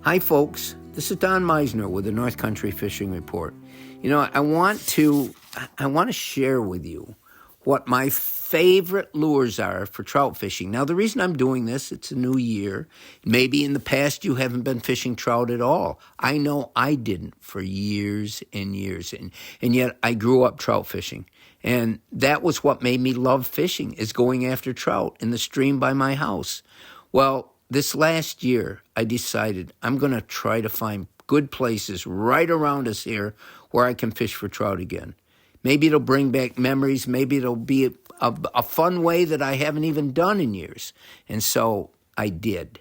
Hi, folks. This is Don Meissner with the North Country Fishing Report. You know, I want to share with you what my favorite lures are for trout fishing. Now, the reason I'm doing this, it's a new year. Maybe in the past you haven't been fishing trout at all. I know I didn't for years and years, and yet I grew up trout fishing. And that was what made me love fishing, is going after trout in the stream by my house. Well, this last year, I decided I'm going to try to find good places right around us here where I can fish for trout again. Maybe it'll bring back memories. Maybe it'll be a fun way that I haven't even done in years. And so I did.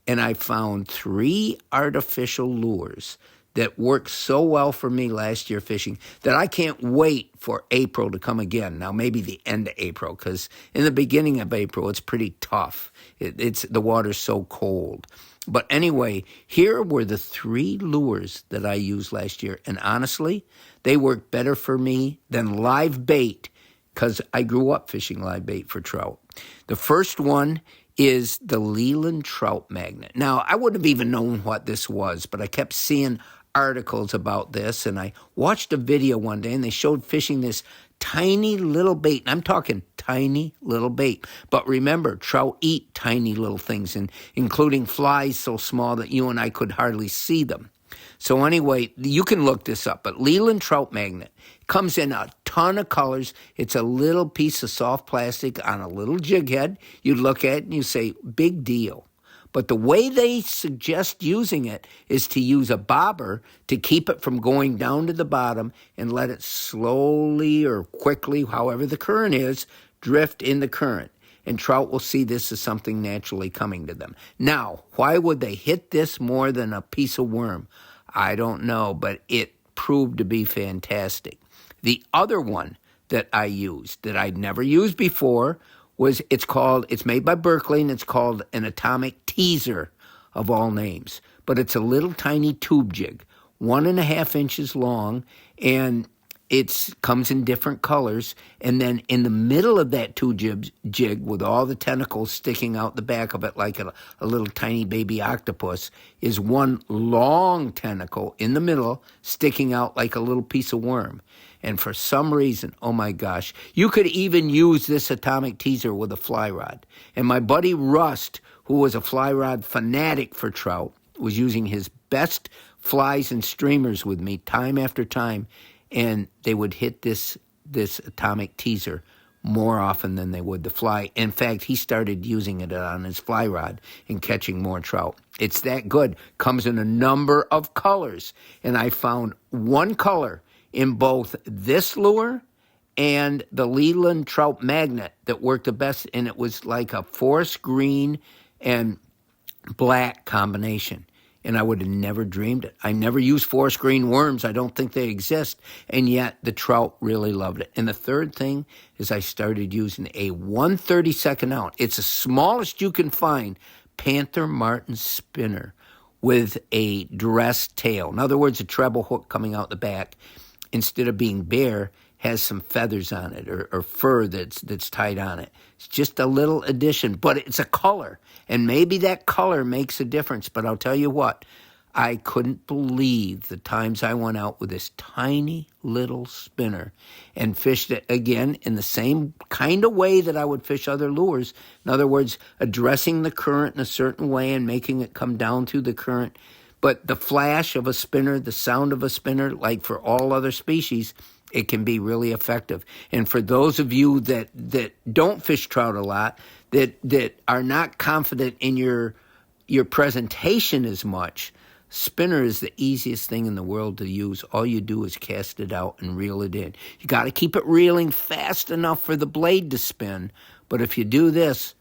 And I found 3 artificial lures that worked so well for me last year fishing that I can't wait for April to come again. Now, maybe the end of April, because in the beginning of April, it's pretty tough. The water's so cold. But anyway, here were the 3 lures that I used last year. And honestly, they worked better for me than live bait, because I grew up fishing live bait for trout. The first one is the Leland Trout Magnet. Now, I wouldn't have even known what this was, but I kept seeing articles about this, and I watched a video one day, and they showed fishing this tiny little bait. And I'm talking tiny little bait. But remember, trout eat tiny little things, and including flies so small that you and I could hardly see them. So anyway, you can look this up, but Leland Trout Magnet comes in a ton of colors. It's a little piece of soft plastic on a little jig head. You look at it and you say, big deal. But the way they suggest using it is to use a bobber to keep it from going down to the bottom and let it slowly or quickly, however the current is, drift in the current. And trout will see this as something naturally coming to them. Now, why would they hit this more than a piece of worm? I don't know, but it proved to be fantastic. The other one that I used that I'd never used before it's made by Berkley, and it's called an atomic teaser of all names. But it's a little tiny tube jig, 1.5 inches long, and it comes in different colors. And then in the middle of that tube jig, with all the tentacles sticking out the back of it like a little tiny baby octopus, is one long tentacle in the middle sticking out like a little piece of worm. And for some reason, oh my gosh, you could even use this atomic teaser with a fly rod. And my buddy Rust, who was a fly rod fanatic for trout, was using his best flies and streamers with me time after time, and they would hit this atomic teaser more often than they would the fly. In fact, he started using it on his fly rod and catching more trout. It's that good. Comes in a number of colors, and I found one color in both this lure and the Leland Trout Magnet that worked the best, and it was like a forest green and black combination. And I would have never dreamed it. I never used forest green worms. I don't think they exist. And yet the trout really loved it. And the third thing is I started using a 1/32 ounce. It's the smallest you can find Panther Martin spinner with a dressed tail. In other words, a treble hook coming out the back, instead of being bare, has some feathers on it or fur that's tied on it. It's just a little addition, but it's a color. And maybe that color makes a difference. But I'll tell you what, I couldn't believe the times I went out with this tiny little spinner and fished it again in the same kind of way that I would fish other lures. In other words, addressing the current in a certain way and making it come down through the current. But the flash of a spinner, the sound of a spinner, like for all other species, it can be really effective. And for those of you that don't fish trout a lot, that are not confident in your presentation as much, spinner is the easiest thing in the world to use. All you do is cast it out and reel it in. You got to keep it reeling fast enough for the blade to spin. But if you do this,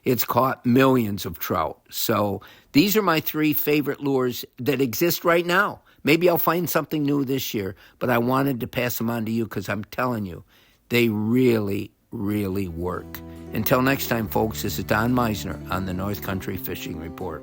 it's caught millions of trout. So these are my 3 favorite lures that exist right now. Maybe I'll find something new this year, but I wanted to pass them on to you because I'm telling you, they really, really work. Until next time, folks, this is Don Meissner on the North Country Fishing Report.